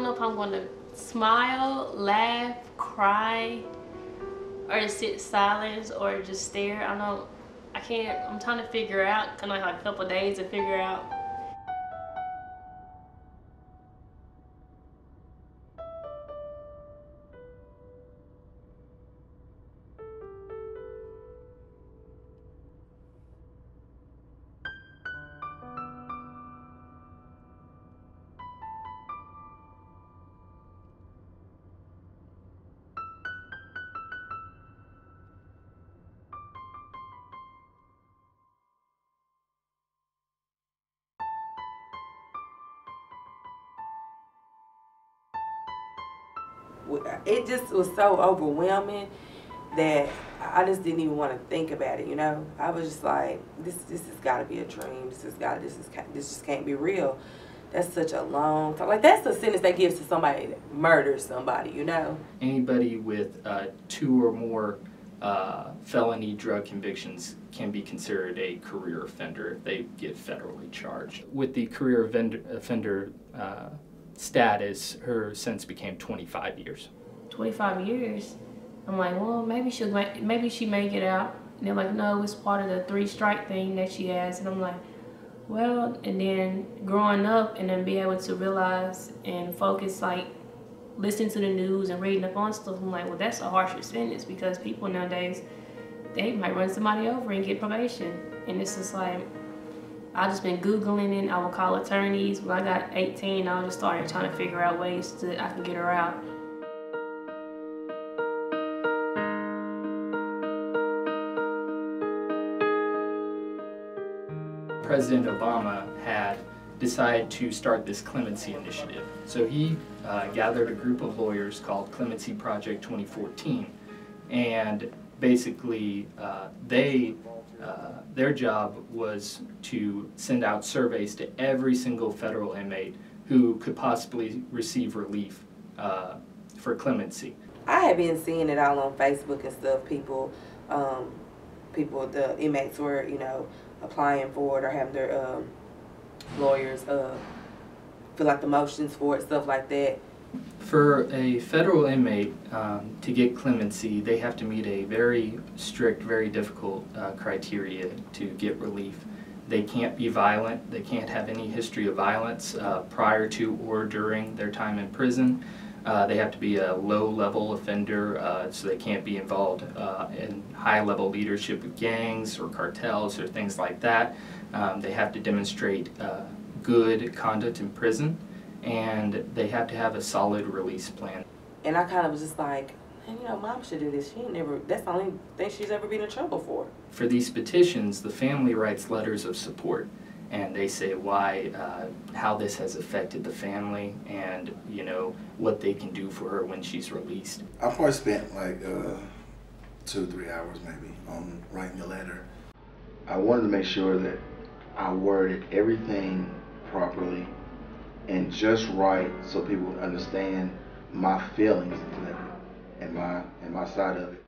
don't know if I'm going to smile, laugh, cry, or just sit silent or just stare. I don't know. I can't. I'm trying to figure out. Kind of like a couple of days to figure out. It just was so overwhelming that I just didn't even want to think about it, you know. I was just like, this has got to be a dream. This just can't be real. That's such a long time. Like, that's the sentence they give to somebody that murders somebody, you know. Anybody with 2 or more felony drug convictions can be considered a career offender if they get federally charged. With the career offender status, her sentence became 25 years. 25 years? I'm like, well, maybe she may get out. And they're like, no, it's part of the 3-strike thing that she has. And I'm like, well, and then growing up and then be able to realize and focus, like listening to the news and reading up on stuff, I'm like, well, that's a harsher sentence because people nowadays, they might run somebody over and get probation. And it's just like, I just been Googling it. I would call attorneys. When I got 18, I just started trying to figure out ways that I can get her out. President Obama had decided to start this clemency initiative. So he gathered a group of lawyers called Clemency Project 2014, and basically their job was to send out surveys to every single federal inmate who could possibly receive relief for clemency. I have been seeing it all on Facebook and stuff. The inmates were, you know, applying for it or having their lawyers fill out the motions for it, stuff like that. For a federal inmate to get clemency, they have to meet a very strict, very difficult criteria to get relief. They can't be violent. They can't have any history of violence prior to or during their time in prison. They have to be a low-level offender, so they can't be involved in high-level leadership of gangs or cartels or things like that. They have to demonstrate good conduct in prison, and they have to have a solid release plan. And I kind of was just like, you know, Mom should do this. That's the only thing she's ever been in trouble for. For these petitions, the family writes letters of support, and they say why, how this has affected the family, and, you know, what they can do for her when she's released. I probably spent like 2 or 3 hours maybe on writing the letter. I wanted to make sure that I worded everything properly and just right so people would understand my feelings and my side of it.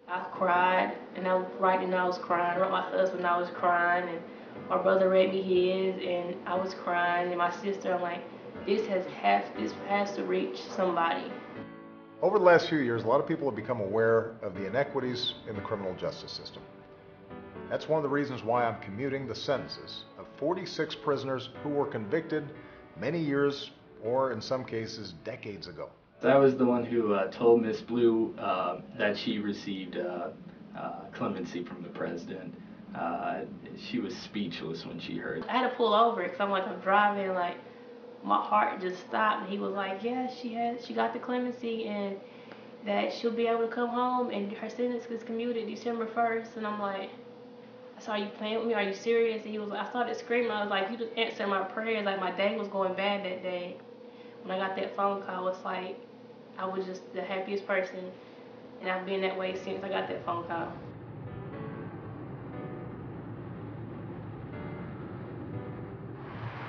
I cried, and I was writing, I was crying. I wrote my husband, I was crying, and my brother read me his, and I was crying, and my sister, I'm like, this has to reach somebody. Over the last few years, a lot of people have become aware of the inequities in the criminal justice system. That's one of the reasons why I'm commuting the sentences of 46 prisoners who were convicted many years, or in some cases, decades ago. I was the one who told Miss Blue that she received clemency from the president. She was speechless when she heard. I had to pull over because I'm driving, like my heart just stopped. And he was like, yeah, she got the clemency and that she'll be able to come home and her sentence is commuted December 1st. And I'm like, I saw, are you playing with me? Are you serious? And he was like, I started screaming. I was like, you just answered my prayers. Like, my day was going bad that day. When I got that phone call, it's like I was just the happiest person, and I've been that way since I got that phone call.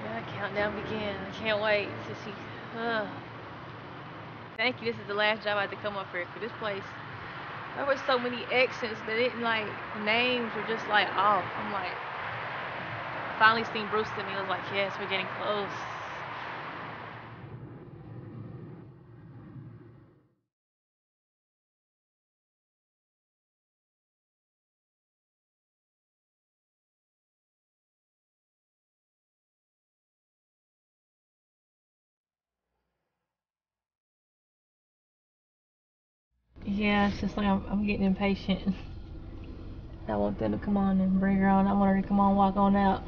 Yeah, countdown begins. I can't wait to see. Thank you. This is the last job I had to come up here for this place. There were so many exits that didn't, like, names were just like off. I'm like, finally seen Bruce and me, it was like, yes, we're getting close. Yeah, it's just like I'm getting impatient. I want them to come on and bring her on. I want her to come on, walk on out.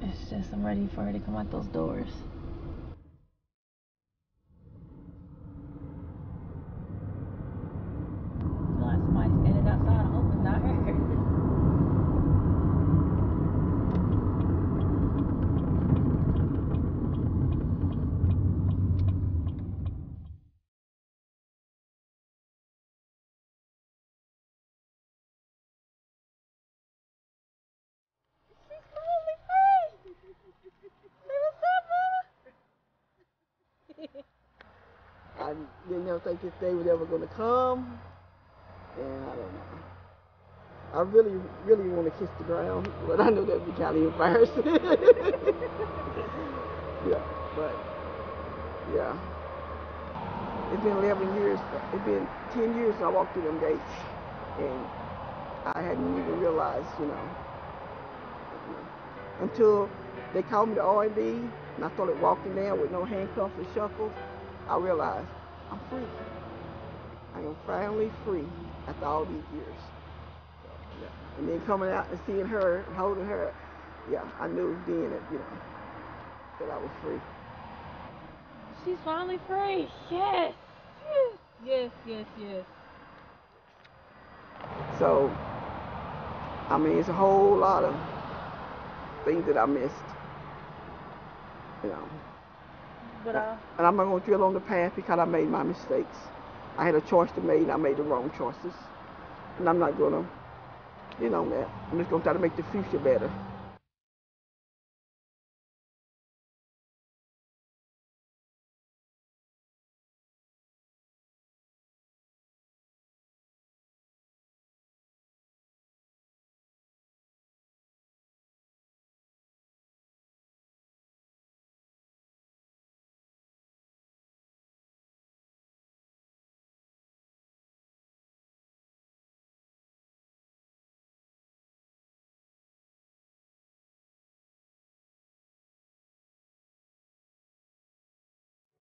It's just I'm ready for her to come out those doors. I feel like somebody's standing outside. I hope it's not her. I didn't ever think this day was ever going to come, and I don't know. I really, really want to kiss the ground, but I know that would be kind of embarrassing. Yeah, but yeah. It's been 11 years. It's been 10 years since I walked through them gates, and I hadn't even realized, until they called me to R&B, and I started walking there with no handcuffs or shackles. I realized I'm free. I am finally free after all these years. Yeah. And then coming out and seeing her and holding her, yeah, I knew then that, that I was free. She's finally free. Yes. Yes, yes, yes. So, I mean, it's a whole lot of things that I missed, But And I'm not going to drill on the past because I made my mistakes. I had a choice to make, and I made the wrong choices. And I'm not going to, I'm just going to try to make the future better.